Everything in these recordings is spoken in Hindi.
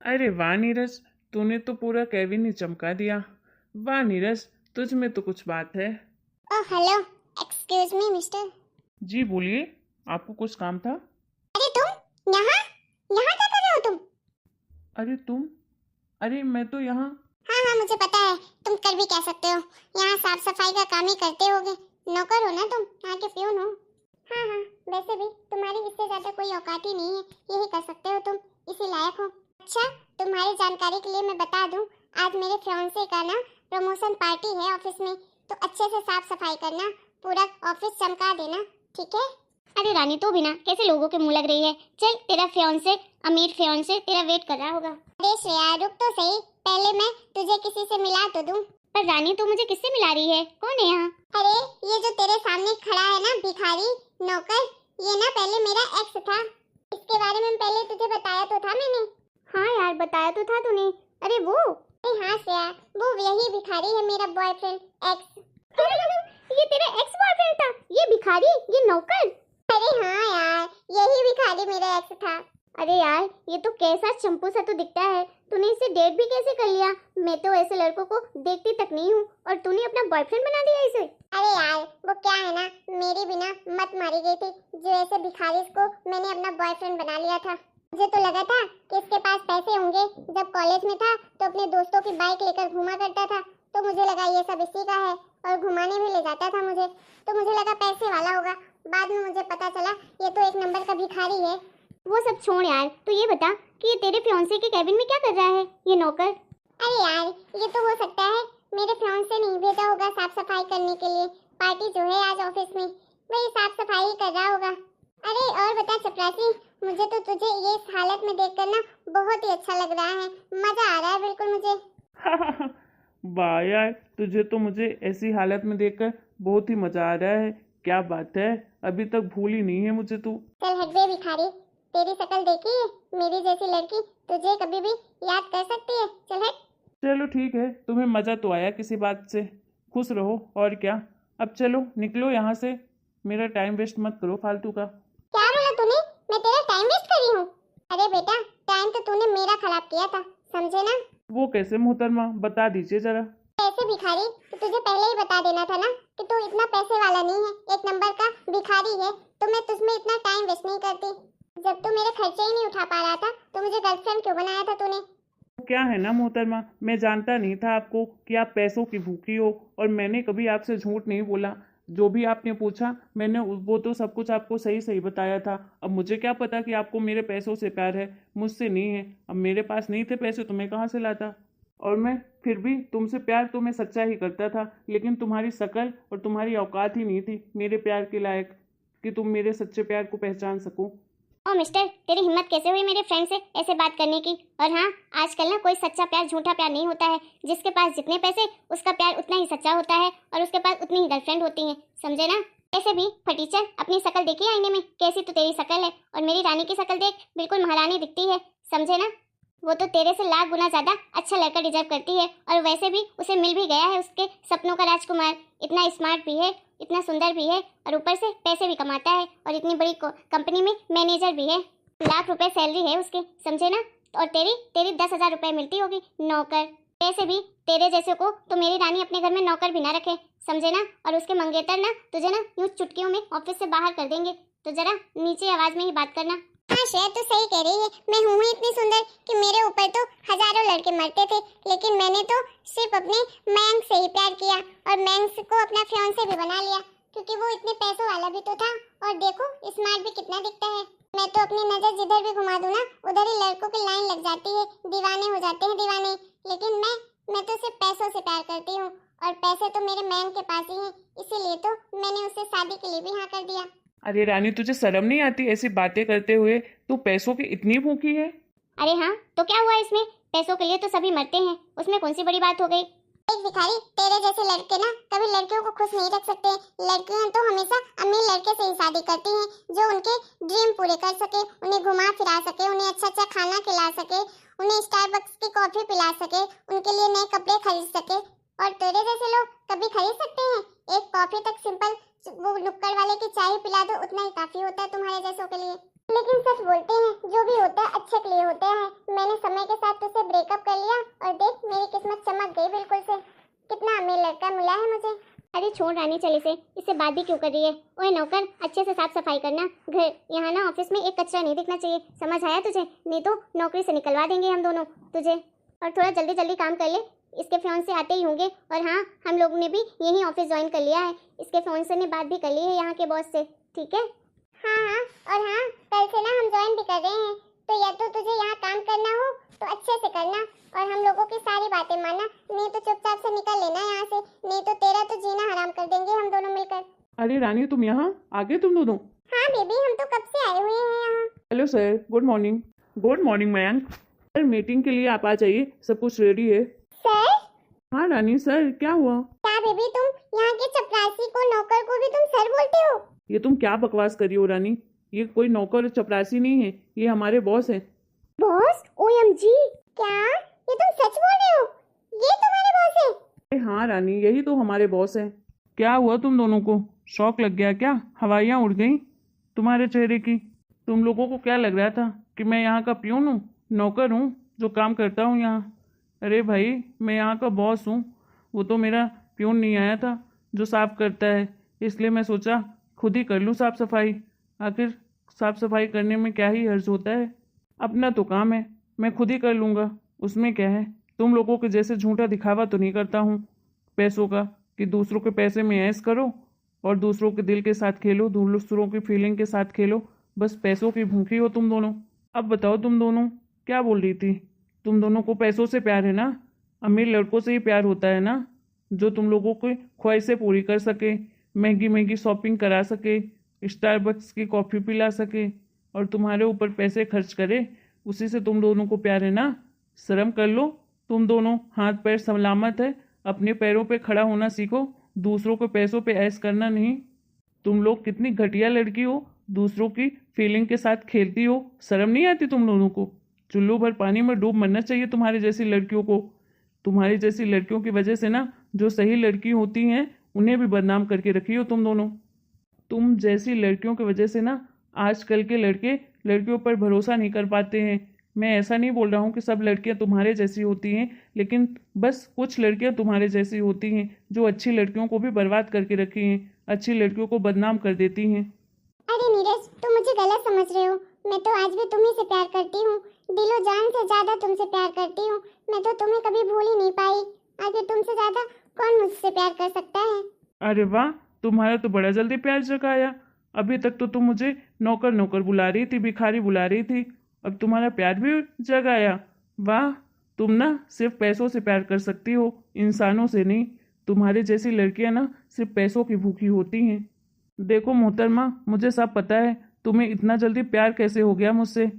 अरे वाह नीरज, तूने तो पूरा केबिन ही चमका दिया। वाह नीरज, तुझ में तो कुछ बात है। Oh hello, excuse me mister. जी बोलिए, आपको कुछ काम था? अरे तुम यहाँ यहाँ क्या कर रहे हो तुम? अरे तुम, अरे मैं तो यहाँ। हाँ हाँ मुझे पता है, तुम कर भी कह सकते हो। यहाँ साफ सफाई का काम ही करते होगे। नौकर हो ना तुम, यहाँ के प्यून हो। हाँ हाँ, वैसे भी तुम्हारी इससे ज्यादा कोई औकात ही नहीं है, यही कर सकते हो तुम, इसी लायक हो। अच्छा, तुम्हारी जानकारी के लिए मैं बता दूं, आज मेरे फियांसे का ना प्रमोशन पार्टी है ऑफिस में, तो अच्छे से साफ सफाई करना, पूरा ऑफिस चमका देना, ठीक है? अरे रानी, तू भी ना कैसे लोगों के मुंह लग रही है। चल, तेरा फियांसे, अमीर फियांसे तेरा वेट कर रहा होगा। अरे श्रेया रुक तो सही, पहले मैं तुझे किसी से मिला तो दूं। पर रानी, तू मुझे किससे मिला रही है? कौन है यहाँ? अरे ये जो तेरे सामने खड़ा है ना भिखारी नौकर, ये ना पहले मेरा एक्स था। इसके बारे में पहले तुझे बताया तो था मैंने। हाँ यार, बताया तो था तूने। अरे वो, अरे हाँ श्रेया, वो यही भिखारी है, मेरा बॉयफ्रेंड एक्स। ये तेरा एक्स बॉयफ्रेंड था? ये भिखारी, ये नौकर? अरे हाँ यार, यही भिखारी मेरा एक्स था। अरे यार, ये तो कैसा चंपू सा तो दिखता है। तूने इसे डेट भी कैसे कर लिया? मैं तो ऐसे लड़कों को देखती तक नहीं हूँ, और तूने अपना बॉयफ्रेंड बना दिया इसे। अरे यार, वो क्या है ना, मेरी बिना मत मारी गई थी, जो ऐसे भिखारी को मैंने अपना बॉयफ्रेंड बना लिया था। मुझे तो लगा था कि इसके पास पैसे होंगे। जब कॉलेज में था तो अपने दोस्तों की बाइक लेकर घूमा करता था, तो मुझे लगा ये सब इसी का है, और घुमाने भी ले जाता था मुझे, तो मुझे लगा पैसे वाला होगा। बाद में मुझे पता चला ये तो एक नंबर का भिखारी है। वो सब छोड़ यार, तू ये बता कि ये तेरे फियांसे के कैबिन में क्या कर रहा है ये नौकर? अरे यार, ये तो हो सकता है मेरे फियांसे ने भेजा होगा साफ सफाई करने के लिए। पार्टी जो है आज ऑफिस में, वही साफ सफाई ही कर रहा होगा। अरे और बता चपरासी, मुझे तो तुझे ये इस हालत में देखकर ना बहुत ही अच्छा लग रहा है, मजा आ रहा है बिल्कुल मुझे। वाह यार, तुझे तो मुझे ऐसी हालत में देखकर बहुत ही मजा आ रहा है। क्या बात है, अभी तक भूल ही नहीं है मुझे तू। चल हट बे भिखारी, तेरी शक्ल देखी है, मेरी जैसी लड़की तुझे कभी भी याद कर सकती है। चल हट। चलो ठीक है, तुम्हें मजा तो आया किसी बात से, खुश रहो और क्या। अब चलो निकलो यहाँ से, मेरा टाइम वेस्ट मत करो फालतू का। क्या बोला तूने? मैं तेरा टाइम वेस्ट करी हूँ? अरे बेटा, टाइम तो तूने मेरा खराब किया था, समझे ना? वो कैसे मोहतरमा, बता दीजिए जरा। ऐसे भिखारी, तो तुझे पहले ही बता देना था ना कि तू इतना पैसे वाला नहीं है, एक नंबर का भिखारी है, तो मैं तुझमें इतना टाइम वेस्ट नहीं करती। जब तू मेरे खर्चे ही नहीं उठा पा रहा था, तो मुझे गर्लफ्रेंड क्यों बनाया था तूने? क्या है ना मोहतरमा, मैं जानता नहीं था आपको कि आप पैसों की भूखी हो, और मैंने कभी आपसे झूठ नहीं बोला। जो भी आपने पूछा मैंने वो तो सब कुछ आपको सही सही बताया था। अब मुझे क्या पता कि आपको मेरे पैसों से प्यार है, मुझसे नहीं है। अब मेरे पास नहीं थे पैसे तो मैं कहाँ से लाता। और मैं फिर भी तुमसे प्यार तो मैं सच्चा ही करता था, लेकिन तुम्हारी शकल और तुम्हारी औकात ही नहीं थी मेरे प्यार के लायक कि तुम मेरे सच्चे प्यार को पहचान सको। ओ मिस्टर, तेरी हिम्मत कैसे हुई मेरे फ्रेंड से ऐसे बात करने की? और हाँ, आजकल ना कोई सच्चा प्यार झूठा प्यार नहीं होता है। जिसके पास जितने पैसे, उसका प्यार उतना ही सच्चा होता है, और उसके पास उतनी ही गर्लफ्रेंड होती है, समझे ना? ऐसे भी फटीचर, अपनी शक्ल देखी आईने में, कैसी तो तेरी शक्ल है, और मेरी रानी की शक्ल देख, बिल्कुल महारानी दिखती है, समझे ना? वो तो तेरे से लाख गुना ज्यादा अच्छा लड़का डिजर्व करती है, और वैसे भी उसे मिल भी गया है उसके सपनों का राजकुमार। इतना स्मार्ट भी है, इतना सुंदर भी है, और ऊपर से पैसे भी कमाता है, और इतनी बड़ी कंपनी में मैनेजर भी है। लाख रुपए सैलरी है उसके, समझे ना? और तेरी तेरी 10,000 रुपए मिलती होगी नौकर। वैसे भी तेरे जैसे को तो मेरी रानी अपने घर में नौकर भी ना रखे, समझे ना? और उसके मंगेतर ना तुझे ना यूं चुटकियों में ऑफिस से बाहर कर देंगे, तो जरा नीचे आवाज में ही बात करना। हाँ श्रेया, तो सही कह रही है, मैं हूँ ही इतनी सुंदर कि मेरे ऊपर तो हजारों लड़के मरते थे, लेकिन मैंने तो सिर्फ अपने मयंक से ही प्यार किया, और मयंक को अपना फियांसे भी बना लिया, क्योंकि वो इतने पैसों वाला भी तो था, और देखो स्मार्ट भी कितना दिखता है। मैं तो अपनी नजर जिधर भी घुमा दूं ना, उधर ही लड़कों की लाइन लग जाती है, दीवाने हो जाते हैं दीवाने। लेकिन मैं तो सिर्फ पैसों से प्यार करती हूँ, और पैसे तो मेरे मयंक के पास ही हैं, इसीलिए तो मैंने उससे शादी के लिए भी हाँ कर दिया। अरे रानी, तुझे शर्म नहीं आती ऐसी बातें करते हुए? तू पैसों की इतनी भूखी है? अरे हाँ, तो क्या हुआ इसमें? पैसों के लिए तो सभी मरते हैं, उसमें कौन सी बड़ी बात हो गई? एक भिखारी, तेरे जैसे लड़के ना कभी लड़कियों को खुश नहीं रख सकते। लड़कियां तो हमेशा अमीर लड़के से ही शादी करती हैं, जो उनके ड्रीम पूरे कर सके, उन्हें घुमा फिरा सके, उन्हें अच्छा अच्छा खाना खिला सके, उन्हें स्टारबक्स की कॉफी पिला सके, उनके लिए नए कपड़े खरीद सके। और तेरे जैसे लोग कभी खरीद सकते हैं? एक कॉफी तक सिंपल वो नुक्कड़ वाले की चाय पिला दो, उतना ही काफी होता है तुम्हारे जैसों के लिए। लेकिन सच बोलते हैं, जो भी होता है अच्छे के लिए होता है। मैंने समय के साथ तुझसे ब्रेकअप कर लिया और देख मेरी किस्मत चमक गई बिल्कुल से। कितना अमीर लड़का मिला है मुझे। अरे छोड़ रानी, चल इसे, इससे बात भी क्यों कर रही है। ओए नौकर, अच्छे से साफ सफाई करना घर। यहाँ ना ऑफिस में एक कचरा नहीं दिखना चाहिए, समझ आया तुझे? नहीं तो नौकरी से निकलवा देंगे हम दोनों तुझे। और थोड़ा जल्दी जल्दी काम कर ले, इसके फोन से आते ही होंगे। और हाँ, हम लोग ने भी यही ऑफिस ज्वाइन कर लिया है, इसके फोन से ने बात भी कर ली है यहाँ के बॉस से, ठीक है? हाँ हाँ, और हाँ, कल से ना हम ज्वाइन भी कर रहे हैं, तो या तो तुझे यहाँ काम करना हो तो अच्छे से करना और हम लोगों की सारी बातें मानना, नहीं तो चुपचाप से निकल लेना यहाँ से, नहीं तो तेरा तो जीना हराम कर देंगे हम दोनों मिलकर। अरे रानी, तुम यहाँ आ गए तुम दोनों? हाँ बेबी, हम तो कब से आए हुए हैं यहाँ। Hello sir, good morning. Good morning Mayank. Sir meeting के लिए आप आ जाइए, सब कुछ रेडी है। सर? हाँ रानी, सर क्या हुआ? क्या बेबी, तुम यहाँ के चपरासी को, नौकर को भी तुम सर बोलते हो? ये तुम क्या बकवास कर रही हो रानी? ये कोई नौकर चपरासी नहीं है, ये हमारे बॉस है। बॉस? ओएमजी, क्या ये तुम सच बोल रहे हो? ये तुम्हारे बॉस है? अरे हाँ रानी, यही तो हमारे बॉस है। क्या हुआ तुम दोनों को? शौक लग गया क्या? हवाइयाँ उड़ गई तुम्हारे चेहरे की? तुम लोगों को क्या लग रहा था कि मैं यहाँ का प्यून हूँ, नौकर हूँ जो काम करता हूँ यहाँ? अरे भाई, मैं यहाँ का बॉस हूँ। वो तो मेरा प्यून नहीं आया था जो साफ करता है, इसलिए मैं सोचा खुद ही कर लूँ साफ सफाई। आखिर साफ सफाई करने में क्या ही हर्ज होता है? अपना तो काम है, मैं खुद ही कर लूँगा, उसमें क्या है? तुम लोगों के जैसे झूठा दिखावा तो नहीं करता हूँ पैसों का, कि दूसरों के पैसे में ऐश करो और दूसरों के दिल के साथ खेलो, दूसरों की फीलिंग के साथ खेलो। बस पैसों की भूखी हो तुम दोनों। अब बताओ, तुम दोनों क्या बोल रही थी? तुम दोनों को पैसों से प्यार है ना? अमीर लड़कों से ही प्यार होता है ना, जो तुम लोगों की ख्वाहिशें पूरी कर सके, महंगी महंगी शॉपिंग करा सके, स्टारबक्स की कॉफ़ी पिला सके और तुम्हारे ऊपर पैसे खर्च करे, उसी से तुम दोनों को प्यार है ना? शर्म कर लो तुम दोनों। हाथ पैर सलामत है, अपने पैरों पे खड़ा होना सीखो, दूसरों के पैसों पे ऐश करना नहीं। तुम लोग कितनी घटिया लड़की हो, दूसरों की फीलिंग के साथ खेलती हो। शर्म नहीं आती तुम लोगों को? चुल्लू भर पानी में डूब मरना चाहिए तुम्हारी जैसी लड़कियों को। तुम्हारी जैसी लड़कियों की वजह से ना, जो सही लड़की होती हैं उन्हें भी बदनाम करके रखी हो तुम दोनों। तुम जैसी लड़कियों की वजह से ना, आजकल के लड़के लड़कियों पर भरोसा नहीं कर पाते हैं। मैं ऐसा नहीं बोल रहा हूँ कि सब लड़कियाँ तुम्हारे जैसी होती हैं, लेकिन बस कुछ लड़कियाँ तुम्हारे जैसी होती हैं जो अच्छी लड़कियों को भी बर्बाद करके रखी हैं, अच्छी लड़कियों को बदनाम कर देती हैं। अरे नीरज, तुम मुझे गलत समझ रहे हो। मैं तो आज भी तुम्ही से प्यार करती हूँ, दिलो जान से ज्यादा तुमसे प्यार करती हूँ। मैं तो तुम्हें कभी भूल ही नहीं पाई। आखिर तुमसे ज्यादा कौन मुझसे प्यार कर सकता है? अरे वाह, तुम्हारा तो बड़ा जल्दी प्यार जगाया। अभी तक तो तुम मुझे नौकर नौकर बुला रही थी, भिखारी बुला रही थी, अब तुम्हारा प्यार भी जगाया। वाह, तुम ना सिर्फ पैसों से प्यार कर सकती हो, इंसानों से नहीं। तुम्हारे जैसी लड़कियां ना सिर्फ पैसों की भूखी होती हैं। देखो मोहतरमा, मुझे सब पता है तुम्हें इतना जल्दी प्यार कैसे हो गया मुझसे।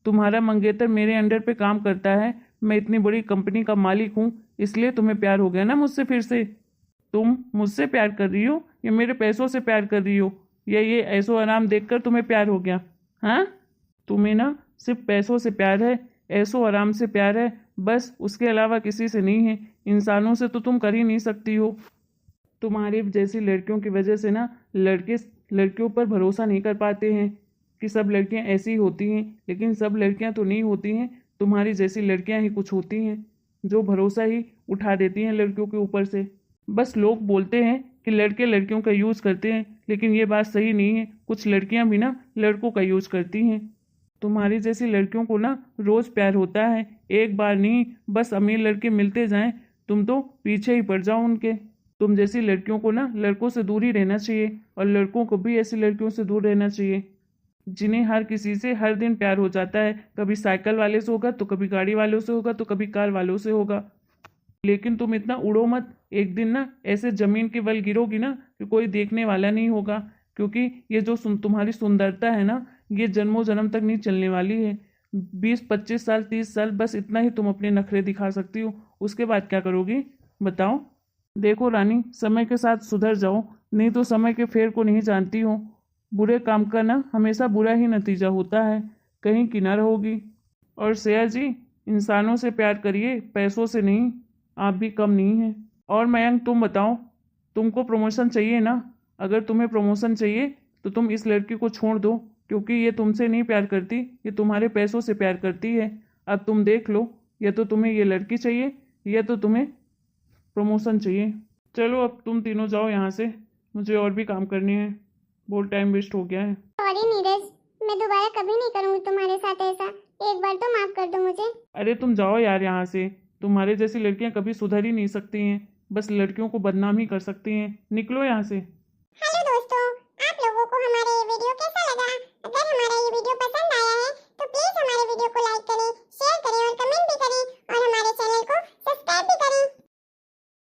तुम्हारा मंगेतर मेरे अंडर पे काम करता है, मैं इतनी बड़ी कंपनी का मालिक हूँ, इसलिए तुम्हें प्यार हो गया ना मुझसे फिर से। तुम मुझसे प्यार कर रही हो या मेरे पैसों से प्यार कर रही हो, या ये ऐसो आराम देखकर तुम्हें प्यार हो गया? हाँ, तुम्हें ना सिर्फ पैसों से प्यार है, ऐसो आराम से प्यार है, बस, उसके अलावा किसी से नहीं है। इंसानों से तो तुम कर ही नहीं सकती हो। तुम्हारी जैसी लड़कियों की वजह से ना लड़के लड़कियों पर भरोसा नहीं कर पाते हैं कि सब लड़कियां ऐसी ही होती हैं, लेकिन सब लड़कियां तो नहीं होती हैं। तुम्हारी जैसी लड़कियां ही कुछ होती हैं जो भरोसा ही उठा देती हैं लड़कियों के ऊपर से। बस लोग बोलते हैं कि लड़के लड़कियों का यूज़ करते हैं, लेकिन ये बात सही नहीं है। कुछ लड़कियां भी ना लड़कों का यूज़ करती हैं। तुम्हारी जैसी लड़कियों को ना रोज़ प्यार होता है, एक बार नहीं, बस अमीर लड़के मिलते जाएं तुम तो पीछे ही पड़ जाओ उनके। तुम जैसी लड़कियों को ना लड़कों से दूर ही रहना चाहिए, और लड़कों को भी ऐसी लड़कियों से दूर रहना चाहिए जिन्हें हर किसी से हर दिन प्यार हो जाता है। कभी साइकिल वाले से होगा, तो कभी गाड़ी वालों से होगा, तो कभी कार वालों से होगा। लेकिन तुम इतना उड़ो मत, एक दिन ना ऐसे जमीन के बल गिरोगी ना कि कोई देखने वाला नहीं होगा। क्योंकि ये जो तुम्हारी सुंदरता है ना, ये जन्मों जन्म तक नहीं चलने वाली है। 20-25 साल 30 साल, बस इतना ही तुम अपने नखरे दिखा सकती हो। उसके बाद क्या करोगी बताओ? देखो रानी, समय के साथ सुधर जाओ, नहीं तो समय के फेर को नहीं जानती हो। बुरे काम का ना हमेशा बुरा ही नतीजा होता है, कहीं की ना रहोगी। और श्रेया जी, इंसानों से प्यार करिए, पैसों से नहीं। आप भी कम नहीं हैं। और मयंक, तुम बताओ, तुमको प्रमोशन चाहिए ना? अगर तुम्हें प्रमोशन चाहिए तो तुम इस लड़की को छोड़ दो, क्योंकि ये तुमसे नहीं प्यार करती, ये तुम्हारे पैसों से प्यार करती है। अब तुम देख लो, या तो तुम्हें ये लड़की चाहिए या तो तुम्हें प्रमोशन चाहिए। चलो अब तुम तीनों जाओ यहाँ से, मुझे और भी काम करनी है, बहुत टाइम वेस्ट हो गया है। सॉरी नीरज, मैं दोबारा कभी नहीं करूंगी तुम्हारे साथ ऐसा। एक बार तो माफ कर दो मुझे। अरे तुम जाओ यार यहाँ से, तुम्हारे जैसी लड़कियाँ कभी सुधर ही नहीं सकती हैं, बस लड़कियों को बदनाम ही कर सकती हैं। निकलो यहाँ से।